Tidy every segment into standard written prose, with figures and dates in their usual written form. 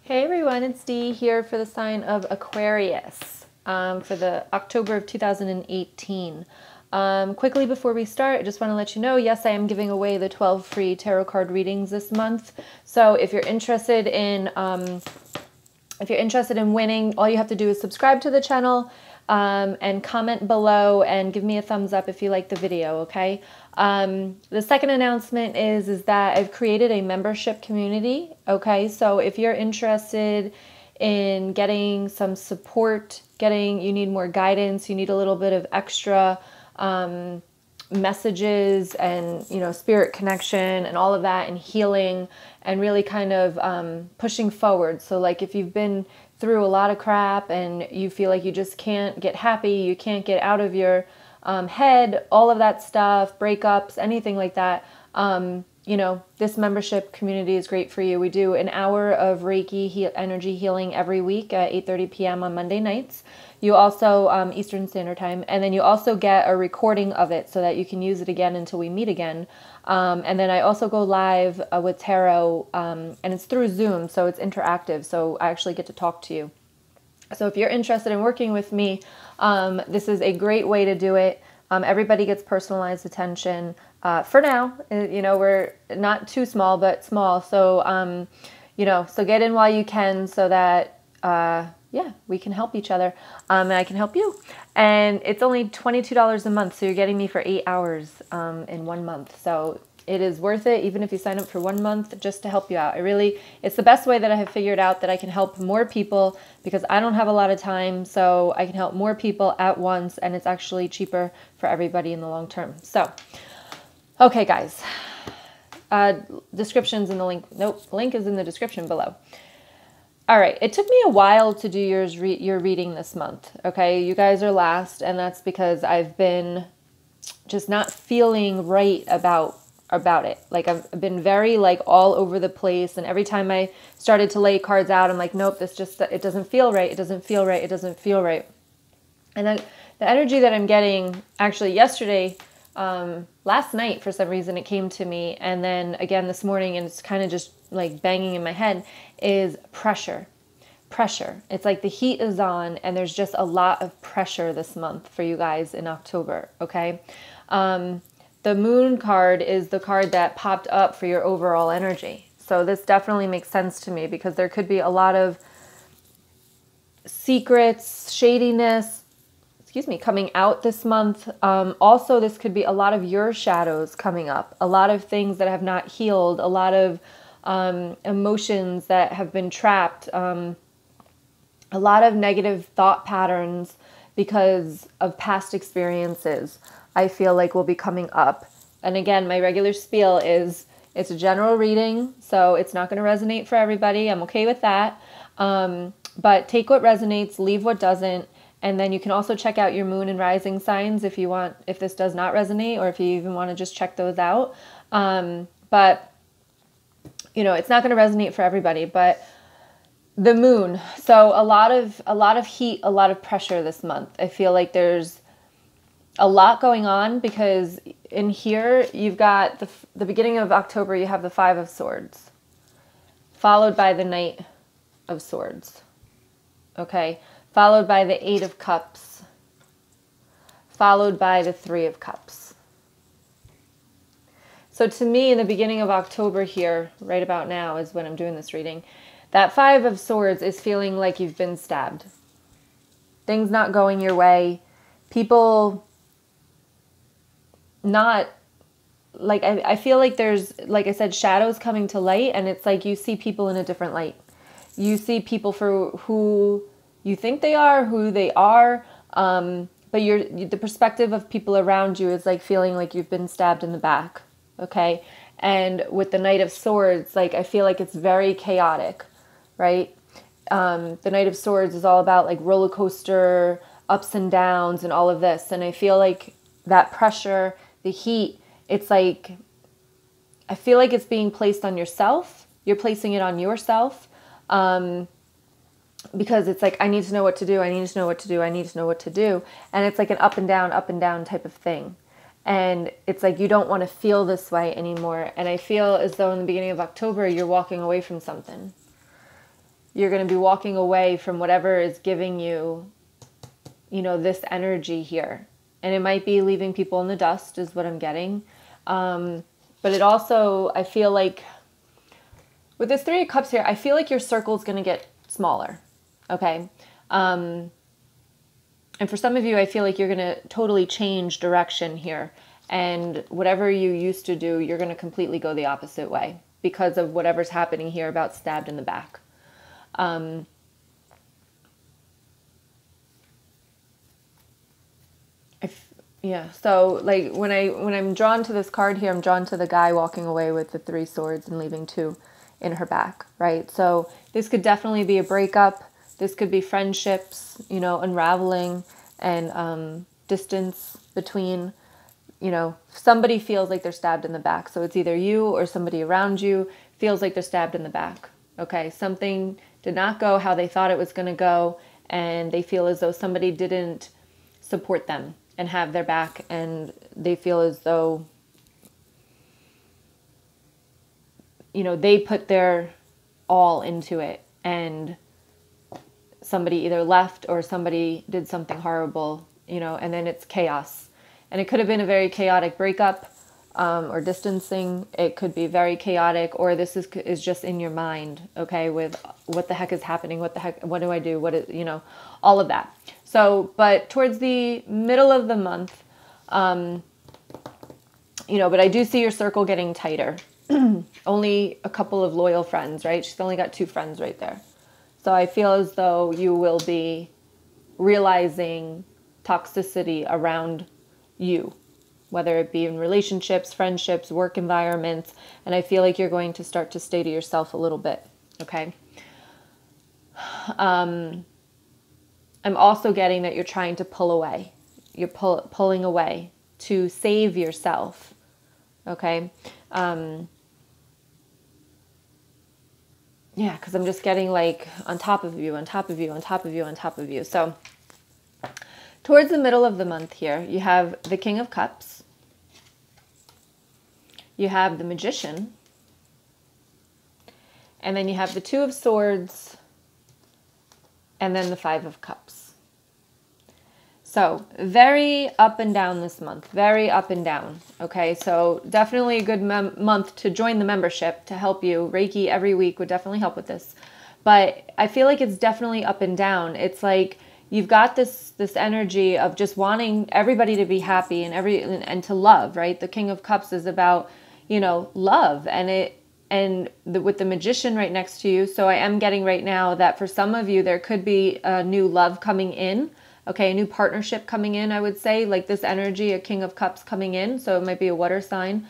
Hey everyone, it's Dee here for the sign of Aquarius for the October of 2018. Quickly before we start, I just want to let you know, yes, I am giving away the 12 free tarot card readings this month. So if you're interested in winning, all you have to do is subscribe to the channel and comment below and give me a thumbs up if you like the video, okay? The second announcement is that I've created a membership community, okay? So if you're interested in getting some support, you need more guidance, you need a little bit of extra messages and, spirit connection and all of that and healing and really kind of pushing forward. So like if you've been through a lot of crap and you feel like you just can't get happy, you can't get out of your head, all of that stuff, breakups, anything like that, this membership community is great for you. We do an hour of Reiki energy healing every week at 8:30 p.m. on Monday nights. You also, Eastern Standard Time, and then you also get a recording of it so that you can use it again until we meet again. And then I also go live with tarot, and it's through Zoom, so it's interactive, so I actually get to talk to you. So if you're interested in working with me, this is a great way to do it. Everybody gets personalized attention. For now, we're not too small, but small. So, so get in while you can so that, we can help each other, and I can help you. And it's only $22 a month, so you're getting me for 8 hours in 1 month. So it is worth it, even if you sign up for 1 month, just to help you out. It's the best way that I have figured out that I can help more people because I don't have a lot of time, so I can help more people at once, and it's actually cheaper for everybody in the long term. So, okay, guys. Description's in the link. Nope, link is in the description below. All right, it took me a while to do your reading this month, okay? You guys are last, and that's because I've been just not feeling right about it. Like I've been very all over the place, and every time I started to lay cards out, I'm like, nope, it doesn't feel right. It doesn't feel right. It doesn't feel right. And then the energy that I'm getting actually yesterday, last night, for some reason, it came to me. And then again this morning, and it's kind of just like banging in my head, is pressure. Pressure. It's like the heat is on, and there's just a lot of pressure this month for you guys in October. Okay. The moon card is the card that popped up for your overall energy. So this definitely makes sense to me because there could be a lot of secrets, shadiness, coming out this month. Also, this could be a lot of your shadows coming up, a lot of things that have not healed, a lot of emotions that have been trapped, a lot of negative thought patterns because of past experiences. I feel like will be coming up. And again, my regular spiel is it's a general reading, so it's not going to resonate for everybody. I'm okay with that. But take what resonates, leave what doesn't. And then you can also check out your moon and rising signs if you want, if this does not resonate, or if you even want to just check those out. But, it's not going to resonate for everybody. But the moon, so a lot of heat, a lot of pressure this month. I feel like there's a lot going on because in here you've got the beginning of October, you have the 5 of Swords, followed by the Knight of Swords, okay, followed by the 8 of Cups, followed by the 3 of Cups. So to me, in the beginning of October here, right about now is when I'm doing this reading, that 5 of Swords is feeling like you've been stabbed. Things not going your way, people not, like, I feel like there's, like I said, shadows coming to light, and it's like you see people in a different light. You see people for who you think they are, who they are, but the perspective of people around you is like feeling like you've been stabbed in the back, okay? And with the Knight of Swords, like I feel like it's very chaotic, right? The Knight of Swords is all about like roller coaster, ups and downs and all of this, and I feel like that pressure, the heat, it's like, I feel like it's being placed on yourself. You're placing it on yourself because it's like, I need to know what to do. I need to know what to do. I need to know what to do. And it's like an up and down type of thing. And it's like, you don't want to feel this way anymore. And I feel as though in the beginning of October, you're walking away from something. you're going to be walking away from whatever is giving you, you know, this energy here. And it might be leaving people in the dust is what I'm getting. But it also, I feel like with this Three of Cups here, I feel like your circle is going to get smaller. Okay. And for some of you, I feel like you're going to totally change direction here. And whatever you used to do, you're going to completely go the opposite way because of whatever's happening here about stabbed in the back. Yeah, so like when I'm drawn to this card here, I'm drawn to the guy walking away with the 3 swords and leaving 2 in her back, right? So this could definitely be a breakup. This could be friendships, you know, unraveling and distance between, you know, somebody feels like they're stabbed in the back. So it's either you or somebody around you feels like they're stabbed in the back. Okay, something did not go how they thought it was going to go, and they feel as though somebody didn't support them and have their back, and they feel as though, you know, they put their all into it, and somebody either left or somebody did something horrible, you know, and then it's chaos. And it could have been a very chaotic breakup or distancing. It could be very chaotic, or this is just in your mind, okay, with what the heck is happening, what the heck, what do I do, what is, you know, all of that. So, but towards the middle of the month, you know, but I do see your circle getting tighter. Only a couple of loyal friends, right? She's only got 2 friends right there. So I feel as though you will be realizing toxicity around you, whether it be in relationships, friendships, work environments. And I feel like you're going to start to stay to yourself a little bit. Okay. I'm also getting that you're trying to pull away. You're pulling away to save yourself. Okay. Yeah, because I'm just getting like on top of you, on top of you, on top of you, on top of you. So towards the middle of the month here, you have the King of Cups. You have the Magician. And then you have the 2 of Swords. And then the 5 of Cups. So very up and down this month, very up and down. Okay, so definitely a good month to join the membership to help you. Reiki every week would definitely help with this. But I feel like it's definitely up and down. It's like you've got this energy of just wanting everybody to be happy and to love, right? The King of Cups is about, you know, love, with the Magician right next to you. So I am getting right now that for some of you, there could be a new love coming in. Okay, a new partnership coming in, I would say, like this energy, a King of Cups coming in. So it might be a water sign.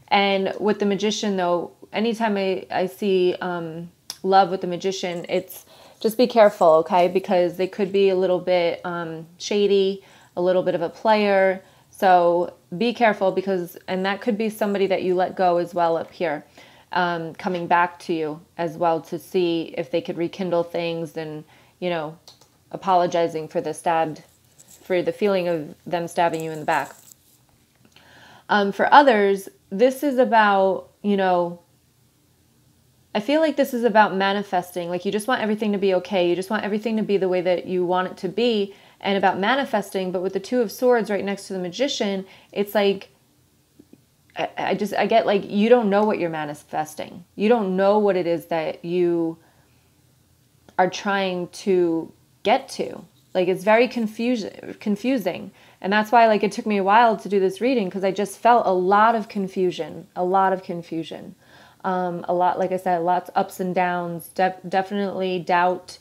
And with the Magician, though, anytime I see love with the Magician, it's just be careful, okay? Because they could be a little bit shady, a little bit of a player. So be careful and that could be somebody that you let go as well up here, coming back to you as well to see if they could rekindle things and, you know, apologizing for the feeling of them stabbing you in the back. For others, this is about, you know, I feel like this is about manifesting. Like you just want everything to be okay. You just want everything to be the way that you want it to be, and about manifesting. But with the 2 of Swords right next to the Magician, it's like, I get like, you don't know what you're manifesting. You don't know what it is that you are trying to get to. Like it's very confusing. And that's why like it took me a while to do this reading, because I just felt a lot of confusion. A lot, like I said, lots of ups and downs, definitely doubt,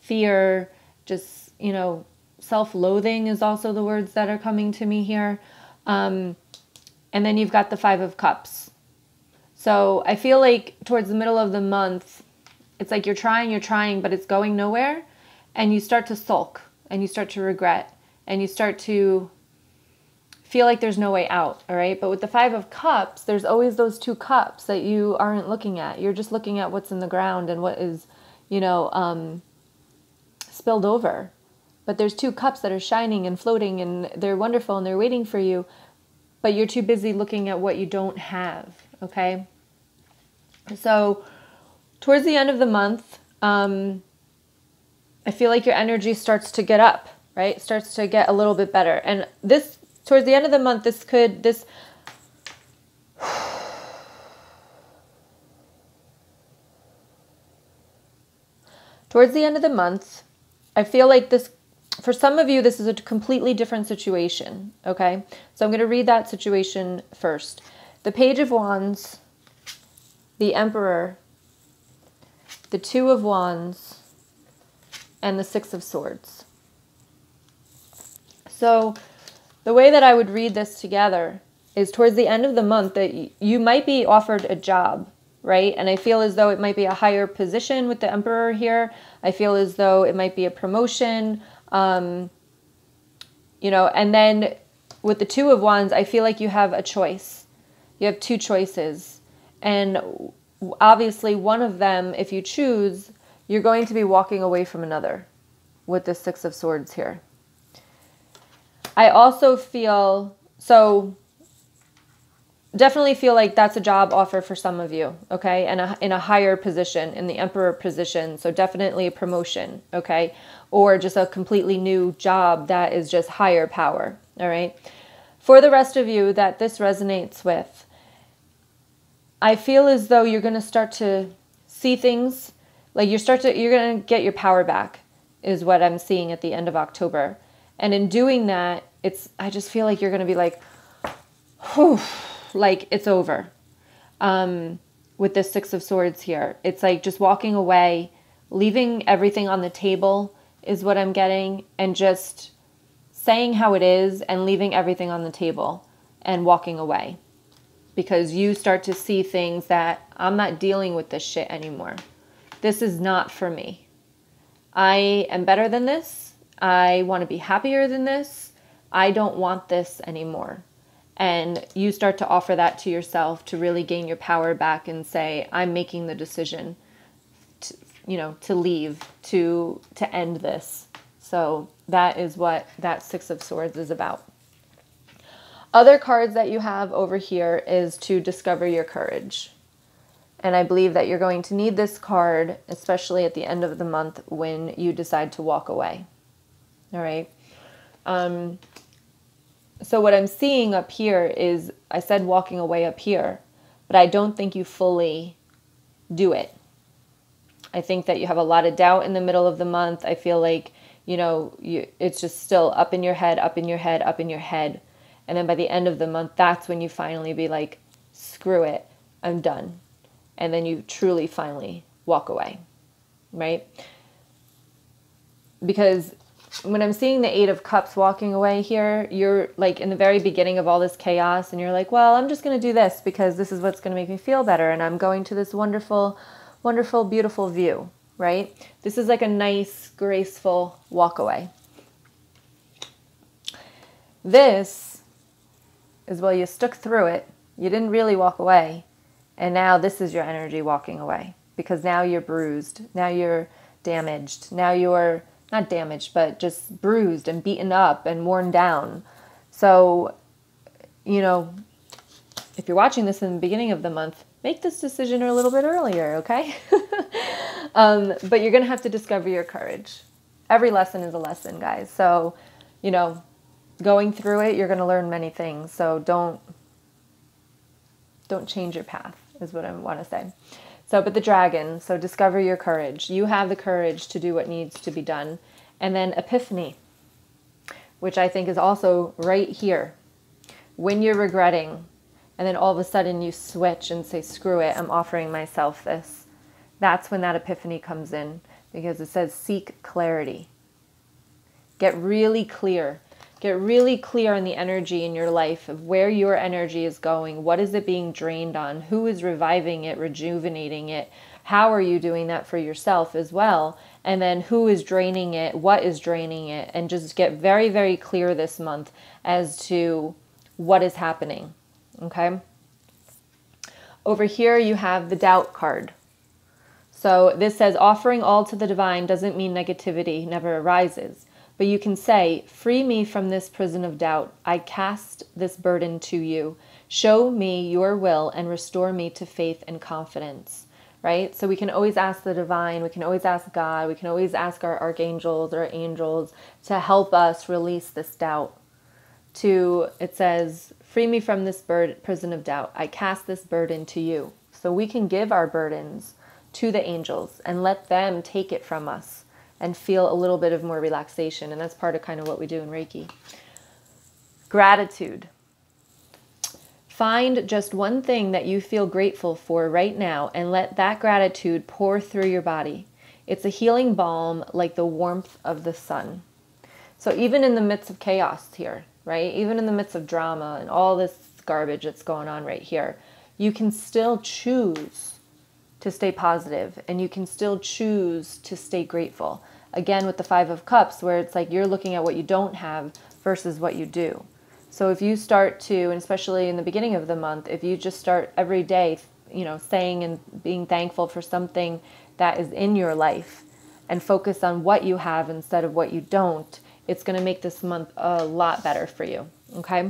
fear, just, you know, self-loathing is also the words that are coming to me here. And then you've got the 5 of Cups. So I feel like towards the middle of the month, it's like you're trying, but it's going nowhere. And you start to sulk, and you start to regret, and you start to feel like there's no way out, all right? But with the 5 of Cups, there's always those 2 cups that you aren't looking at. You're just looking at what's in the ground and what is, you know, spilled over. But there's 2 cups that are shining and floating, and they're wonderful, and they're waiting for you. But you're too busy looking at what you don't have, okay? So towards the end of the month, I feel like your energy starts to get up, right? Starts to get a little bit better. And this, towards the end of the month, towards the end of the month, I feel like this, for some of you, this is a completely different situation, okay? So I'm going to read that situation first. The Page of Wands, the Emperor, the Two of Wands, and the Six of Swords. So the way that I would read this together is towards the end of the month that you might be offered a job, right? And I feel as though it might be a higher position with the Emperor here. I feel as though it might be a promotion, you know, and then with the Two of Wands, I feel like you have a choice. You have two choices. And obviously one of them, if you choose, you're going to be walking away from another with the Six of Swords here. I also feel, so definitely feel like that's a job offer for some of you, okay? And in a higher position, in the Emperor position. So definitely a promotion, okay? Or just a completely new job that is just higher power, all right? For the rest of you that this resonates with, I feel as though you're going to start to see things, like you're going to get your power back, is what I'm seeing at the end of October. And in doing that, I just feel like you're going to be like, whew, like it's over. With this Six of Swords here, it's like just walking away, leaving everything on the table is what I'm getting, and just saying how it is and leaving everything on the table and walking away. Because you start to see things that I'm not dealing with this shit anymore. This is not for me. I am better than this. I want to be happier than this. I don't want this anymore. And you start to offer that to yourself to really gain your power back and say, I'm making the decision to, you know, to leave, to end this. So that is what that Six of Swords is about. Other cards that you have over here is to discover your courage. And I believe that you're going to need this card, especially at the end of the month when you decide to walk away. All right. So what I'm seeing up here is, I said walking away up here, but I don't think you fully do it. I think that you have a lot of doubt in the middle of the month. I feel like, you know, it's just still up in your head, up in your head, up in your head. And then by the end of the month, that's when you finally be like, screw it, I'm done. And then you truly finally walk away, right? Because when I'm seeing the Eight of Cups walking away here, you're like in the very beginning of all this chaos and you're like, well, I'm just going to do this because this is what's going to make me feel better. And I'm going to this wonderful, wonderful, beautiful view, right? This is like a nice, graceful walk away. This is, well, you stuck through it. You didn't really walk away. And now this is your energy walking away, because now you're bruised. Now you're damaged. Now you're not damaged, but just bruised and beaten up and worn down. So, you know, if you're watching this in the beginning of the month, make this decision a little bit earlier, okay? But you're going to have to discover your courage. Every lesson is a lesson, guys. So, you know, going through it, you're going to learn many things. So don't change your path, is what I want to say. So, but the dragon, so discover your courage. You have the courage to do what needs to be done. And then epiphany, which I think is also right here. When you're regretting, and then all of a sudden you switch and say, screw it, I'm offering myself this. That's when that epiphany comes in, because it says seek clarity. Get really clear. Get really clear on the energy in your life of where your energy is going. What is it being drained on? Who is reviving it, rejuvenating it? How are you doing that for yourself as well? And then who is draining it? What is draining it? And just get very, very clear this month as to what is happening. Okay? Over here you have the doubt card. So this says offering all to the divine doesn't mean negativity never arises. But you can say, free me from this prison of doubt. I cast this burden to you. Show me your will and restore me to faith and confidence. right? So we can always ask the divine, we can always ask God, we can always ask our archangels or angels to help us release this doubt. It says, free me from this prison of doubt. I cast this burden to you. So we can give our burdens to the angels and let them take it from us and feel a little bit of more relaxation. And that's part of kind of what we do in Reiki. Gratitude. Find just one thing that you feel grateful for right now and let that gratitude pour through your body. It's a healing balm like the warmth of the sun. So even in the midst of chaos here, right? Even in the midst of drama and all this garbage that's going on right here, you can still choose to stay positive and you can still choose to stay grateful. Again, with the Five of Cups, where it's like you're looking at what you don't have versus what you do. So if you start to, and especially in the beginning of the month, if you just start every day, saying and being thankful for something that is in your life and focus on what you have instead of what you don't, it's going to make this month a lot better for you, okay?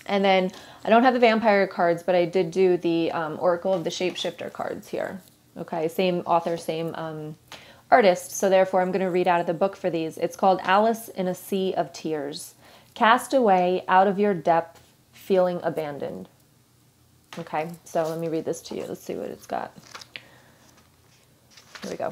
And then I don't have the vampire cards, but I did do the Oracle of the Shapeshifter cards here, okay? Same author, same artist, so therefore I'm going to read out of the book for these. It's called Alice in a Sea of Tears. Cast away out of your depth, feeling abandoned. Okay, so let me read this to you. Let's see what it's got. Here we go.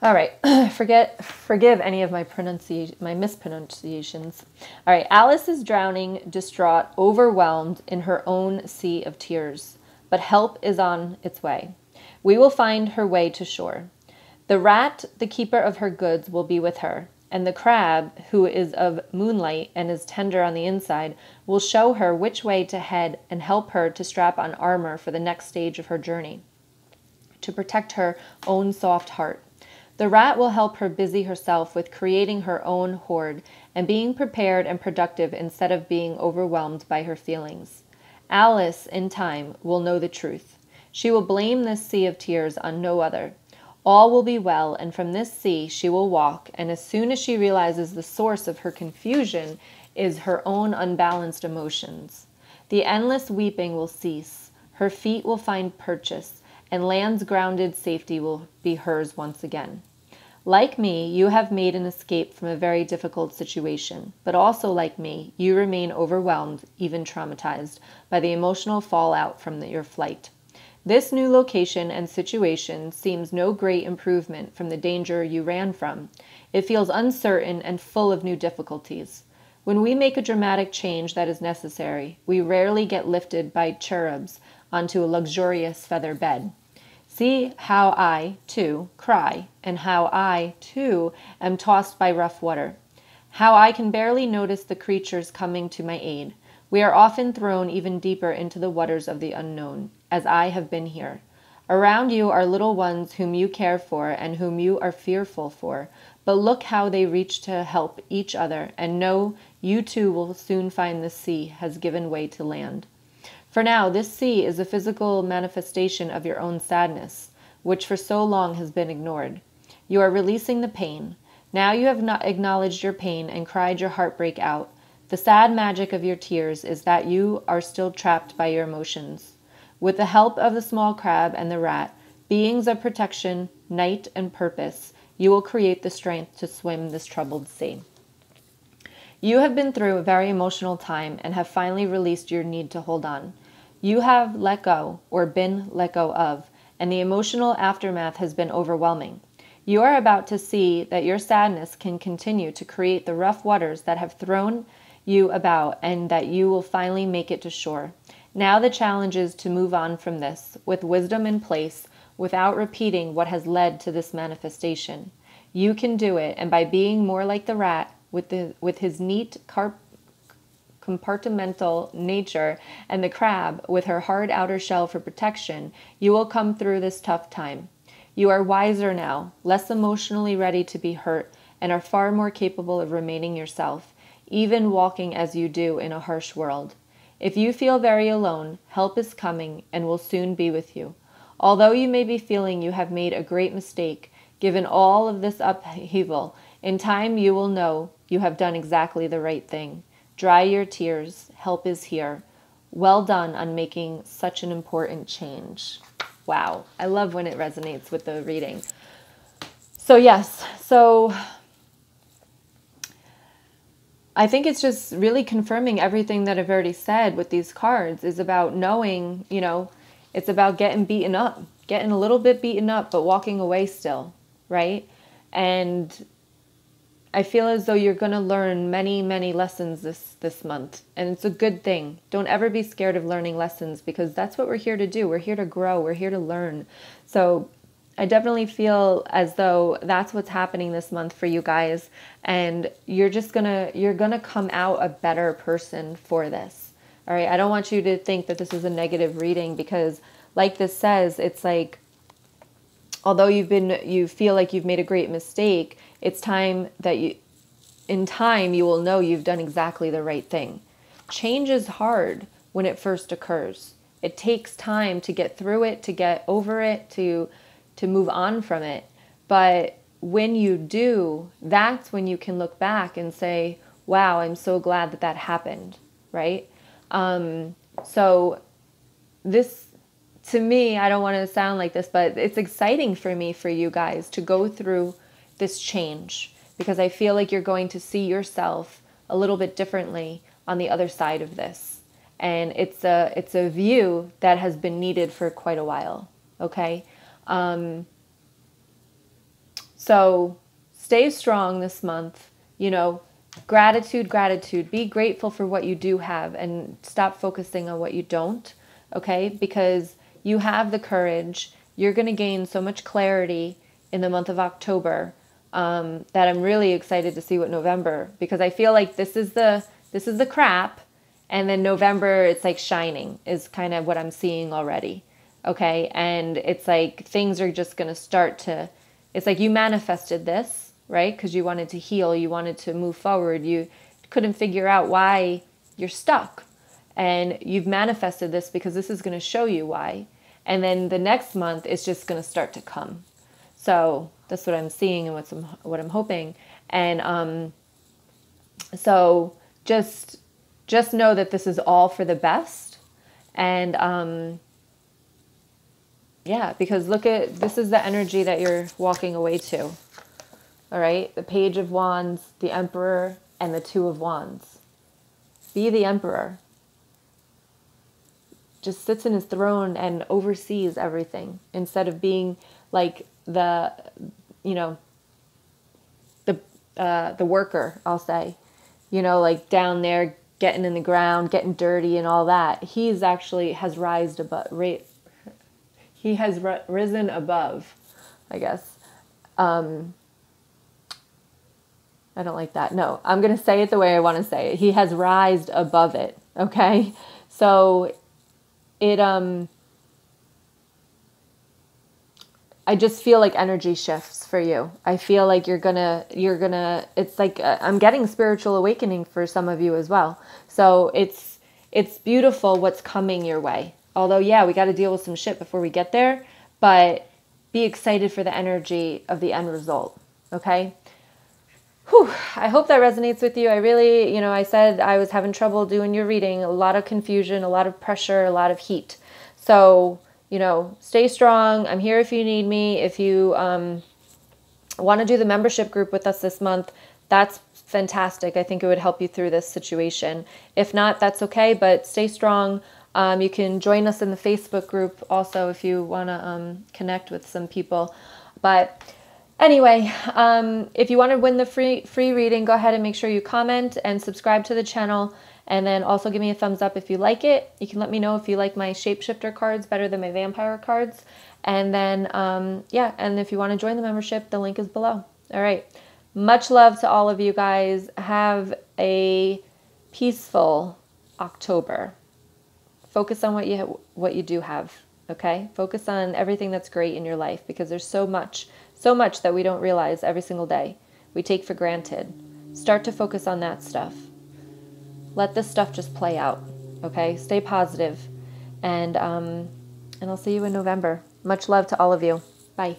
All right, forgive any of my mispronunciations. All right, Alice is drowning, distraught, overwhelmed in her own sea of tears, but help is on its way. We will find her way to shore. The rat, the keeper of her goods, will be with her, and the crab, who is of moonlight and is tender on the inside, will show her which way to head and help her to strap on armor for the next stage of her journey, to protect her own soft heart. The rat will help her busy herself with creating her own hoard and being prepared and productive instead of being overwhelmed by her feelings. Alice, in time, will know the truth. She will blame this sea of tears on no other. All will be well, and from this sea she will walk, and as soon as she realizes the source of her confusion is her own unbalanced emotions, the endless weeping will cease, her feet will find purchase, and land's grounded safety will be hers once again. Like me, you have made an escape from a very difficult situation, but also like me, you remain overwhelmed, even traumatized, by the emotional fallout from your flight. This new location and situation seems no great improvement from the danger you ran from. It feels uncertain and full of new difficulties. When we make a dramatic change that is necessary, we rarely get lifted by cherubs onto a luxurious feather bed. See how I, too, cry, and how I, too, am tossed by rough water. How I can barely notice the creatures coming to my aid. We are often thrown even deeper into the waters of the unknown, as I have been here. Around you are little ones whom you care for and whom you are fearful for, but look how they reach to help each other, and know you too will soon find the sea has given way to land. For now, this sea is a physical manifestation of your own sadness, which for so long has been ignored. You are releasing the pain. Now you have not acknowledged your pain and cried your heartbreak out. The sad magic of your tears is that you are still trapped by your emotions. With the help of the small crab and the rat, beings of protection, night, and purpose, you will create the strength to swim this troubled sea. You have been through a very emotional time and have finally released your need to hold on. You have let go, or been let go of, and the emotional aftermath has been overwhelming. You are about to see that your sadness can continue to create the rough waters that have thrown you about, and that you will finally make it to shore. Now the challenge is to move on from this, with wisdom in place, without repeating what has led to this manifestation. You can do it, and by being more like the rat, with his neat compartmental nature, and the crab, with her hard outer shell for protection, you will come through this tough time. You are wiser now, less emotionally ready to be hurt, and are far more capable of remaining yourself, even walking as you do in a harsh world. If you feel very alone, help is coming and will soon be with you. Although you may be feeling you have made a great mistake, given all of this upheaval, in time you will know you have done exactly the right thing. Dry your tears. Help is here. Well done on making such an important change. Wow. I love when it resonates with the reading. So yes, so I think it's just really confirming everything that I've already said with these cards is about knowing, you know, it's about getting beaten up, getting a little bit beaten up, but walking away still, right? And I feel as though you're going to learn many, many lessons this month. And it's a good thing. Don't ever be scared of learning lessons, because that's what we're here to do. We're here to grow. We're here to learn. So I definitely feel as though that's what's happening this month for you guys. And you're going to come out a better person for this. All right. I don't want you to think that this is a negative reading, because like this says, it's like, although you feel like you've made a great mistake, it's time that in time you will know you've done exactly the right thing. Change is hard when it first occurs. It takes time to get through it, to get over it, to move on from it. But when you do, that's when you can look back and say, wow, I'm so glad that happened, right? So this, to me, I don't want to sound like this, but it's exciting for me, for you guys to go through this change, because I feel like you're going to see yourself a little bit differently on the other side of this. And it's a view that has been needed for quite a while. Okay. So stay strong this month, you know, gratitude, be grateful for what you do have and stop focusing on what you don't. Okay. Because you have the courage. You're going to gain so much clarity in the month of October, that I'm really excited to see what November, because I feel like this is the crap. And then November, it's like shining is kind of what I'm seeing already. Okay. And it's like things are just going to start to, it's like you manifested this, right? Because you wanted to heal, you wanted to move forward. You couldn't figure out why you're stuck. And you've manifested this because this is going to show you why. And then the next month, it's just going to start to come. So that's what I'm seeing and what I'm hoping. And so just know that this is all for the best. And yeah, because this is the energy that you're walking away to. All right, the Page of Wands, the Emperor, and the Two of Wands. Be the Emperor. Just sits in his throne and oversees everything, instead of being like the worker, I'll say, you know, like down there getting in the ground, getting dirty and all that. He's actually has risen above, he has risen above, I guess. I don't like that. No, I'm going to say it the way I want to say it. He has rised above it. Okay. So it, I just feel like energy shifts for you. I feel like you're gonna, it's like, I'm getting spiritual awakening for some of you as well. So it's beautiful what's coming your way. Although, yeah, we got to deal with some shit before we get there, but be excited for the energy of the end result. Okay. Whew, I hope that resonates with you. I really, I said I was having trouble doing your reading, a lot of confusion, a lot of pressure, a lot of heat. So, stay strong. I'm here if you need me. If you want to do the membership group with us this month, that's fantastic. I think it would help you through this situation. If not, that's okay, but stay strong. You can join us in the Facebook group also if you want to connect with some people. But anyway, if you want to win the free reading, go ahead and make sure you comment and subscribe to the channel. And then also give me a thumbs up if you like it. You can let me know if you like my shapeshifter cards better than my vampire cards. And then, yeah, and if you want to join the membership, the link is below. All right. Much love to all of you guys. Have a peaceful October. Focus on what you do have, okay? Focus on everything that's great in your life, because there's so much that we don't realize every single day. We take for granted. Start to focus on that stuff. Let this stuff just play out, okay? Stay positive, and I'll see you in November. Much love to all of you. Bye.